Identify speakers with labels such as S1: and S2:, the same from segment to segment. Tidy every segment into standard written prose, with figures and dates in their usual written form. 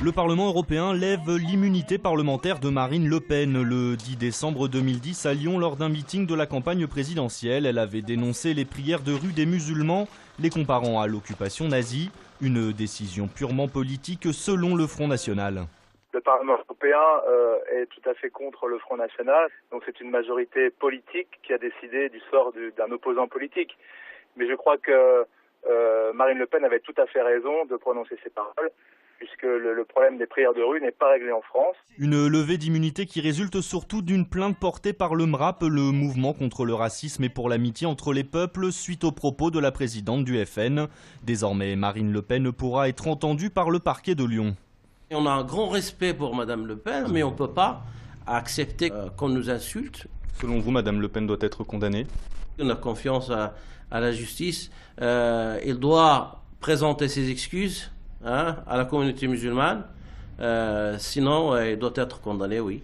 S1: Le Parlement européen lève l'immunité parlementaire de Marine Le Pen. Le 10 décembre 2010 à Lyon, lors d'un meeting de la campagne présidentielle, elle avait dénoncé les prières de rue des musulmans, les comparant à l'occupation nazie. Une décision purement politique selon le Front National.
S2: Le Parlement européen est tout à fait contre le Front National, donc c'est une majorité politique qui a décidé du sort d'un opposant politique. Mais je crois que Marine Le Pen avait tout à fait raison de prononcer ces paroles, puisque le problème des prières de rue n'est pas réglé en France.
S1: Une levée d'immunité qui résulte surtout d'une plainte portée par le MRAP, le mouvement contre le racisme et pour l'amitié entre les peuples, suite aux propos de la présidente du FN. Désormais, Marine Le Pen pourra être entendue par le parquet de Lyon.
S3: On a un grand respect pour Madame Le Pen, mais on ne peut pas accepter qu'on nous insulte.
S1: Selon vous, Madame Le Pen doit être condamnée?
S3: On a confiance à la justice. Il doit présenter ses excuses à la communauté musulmane. Sinon, il doit être condamné, oui.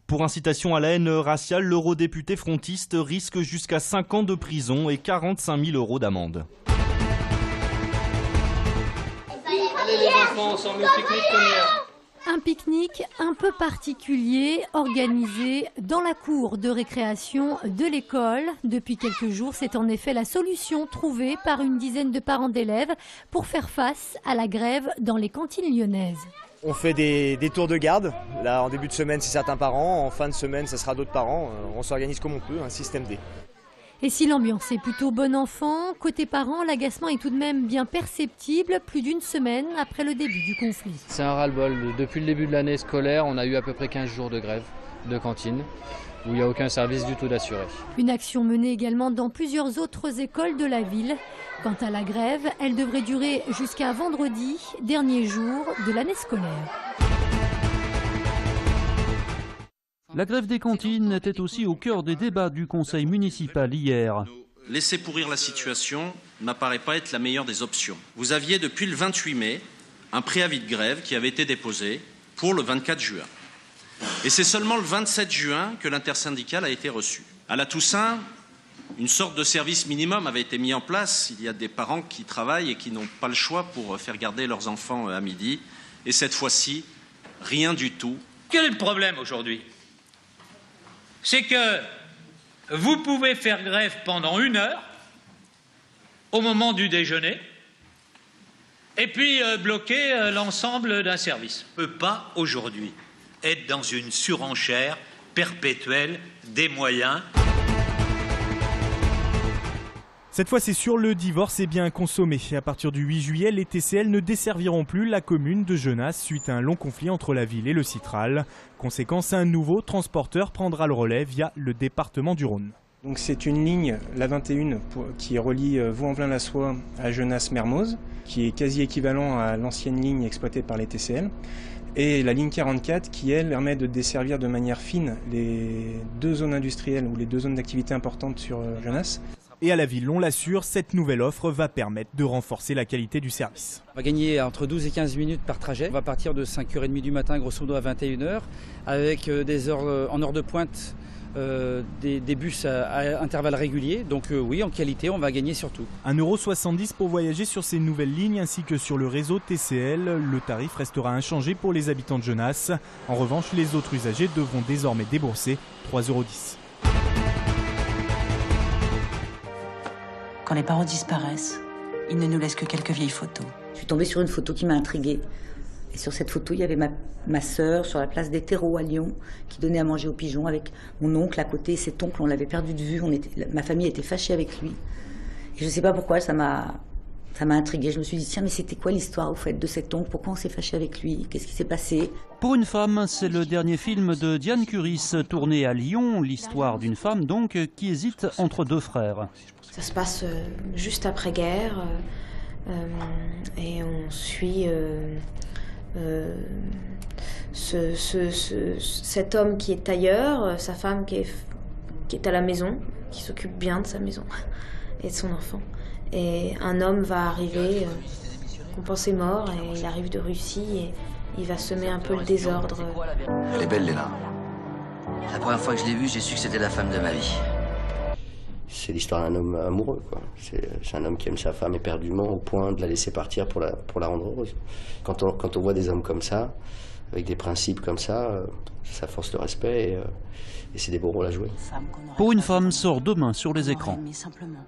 S1: Pour incitation à la haine raciale, l'eurodéputé frontiste risque jusqu'à 5 ans de prison et 45 000 € d'amende.
S4: Allez les enfants, ensemble au pique-nique comme hier.
S5: Un pique-nique un peu particulier organisé dans la cour de récréation de l'école. Depuis quelques jours, c'est en effet la solution trouvée par une dizaine de parents d'élèves pour faire face à la grève dans les cantines lyonnaises.
S6: On fait des tours de garde. Là, en début de semaine, c'est certains parents. En fin de semaine, ça sera d'autres parents. On s'organise comme on peut, un système D.
S5: Et si l'ambiance est plutôt bon enfant, côté parents, l'agacement est tout de même bien perceptible plus d'une semaine après le début du conflit.
S7: C'est un ras-le-bol. Depuis le début de l'année scolaire, on a eu à peu près 15 jours de grève de cantine, où il n'y a aucun service du tout d'assuré.
S5: Une action menée également dans plusieurs autres écoles de la ville. Quant à la grève, elle devrait durer jusqu'à vendredi, dernier jour de l'année scolaire.
S8: La grève des cantines était aussi au cœur des débats du conseil municipal hier.
S9: Laisser pourrir la situation n'apparaît pas être la meilleure des options. Vous aviez depuis le 28 mai un préavis de grève qui avait été déposé pour le 24 juin. Et c'est seulement le 27 juin que l'intersyndicale a été reçu. À la Toussaint, une sorte de service minimum avait été mis en place. Il y a des parents qui travaillent et qui n'ont pas le choix pour faire garder leurs enfants à midi. Et cette fois-ci, rien du tout.
S4: Quel est le problème aujourd'hui ? C'est que vous pouvez faire grève pendant 1 heure au moment du déjeuner et puis bloquer l'ensemble d'un service.
S10: On ne peut pas aujourd'hui être dans une surenchère perpétuelle des moyens.
S11: Cette fois, c'est sur le divorce et bien consommé. À partir du 8 juillet, les TCL ne desserviront plus la commune de Genasse suite à un long conflit entre la ville et le Citral. Conséquence, un nouveau transporteur prendra le relais via le département du Rhône.
S12: Donc c'est une ligne, la 21, qui relie Vaux-en-Velin-la-Soie à Genasse-Mermoz, qui est quasi équivalent à l'ancienne ligne exploitée par les TCL. Et la ligne 44 qui, elle, permet de desservir de manière fine les 2 zones industrielles ou les 2 zones d'activité importantes sur Genasse.
S11: Et à la ville, on l'assure, cette nouvelle offre va permettre de renforcer la qualité du service.
S13: On va gagner entre 12 et 15 minutes par trajet. On va partir de 5h30 du matin, grosso modo à 21h, avec des heures en heure de pointe, des bus à intervalles réguliers. Donc oui, en qualité, on va gagner surtout.
S11: 1,70 € pour voyager sur ces nouvelles lignes ainsi que sur le réseau TCL. Le tarif restera inchangé pour les habitants de Genasse. En revanche, les autres usagers devront désormais débourser 3,10 €.
S14: Quand les parents disparaissent, ils ne nous laissent que quelques vieilles photos.
S15: Je suis tombée sur une photo qui m'a intriguée. Et sur cette photo, il y avait ma sœur sur la place des Terreaux à Lyon, qui donnait à manger aux pigeons avec mon oncle à côté. Cet oncle, on l'avait perdu de vue. Ma famille était fâchée avec lui. Et je ne sais pas pourquoi, ça m'a intriguée. Je me suis dit, tiens, mais c'était quoi l'histoire au fait de cet oncle? Pourquoi on s'est fâché avec lui? Qu'est-ce qui s'est passé?
S8: Pour une femme, c'est le dernier film de Diane Curis, tourné à Lyon. L'histoire d'une femme donc qui hésite entre 2 frères.
S16: Ça se passe juste après-guerre et on suit cet homme qui est ailleurs, sa femme qui est à la maison, qui s'occupe bien de sa maison et de son enfant. Et un homme va arriver, qu'on pensait mort, et il arrive de Russie et il va semer un peu le désordre.
S17: Elle est belle, Léna. La première fois que je l'ai vue, j'ai su que c'était la femme de ma vie. C'est l'histoire d'un homme amoureux, quoi. C'est un homme qui aime sa femme éperdument au point de la laisser partir pour la rendre heureuse. Quand on voit des hommes comme ça, avec des principes comme ça force le respect et c'est des beaux rôles à jouer.
S8: Pour une femme sort demain sur les écrans.
S14: Simplement.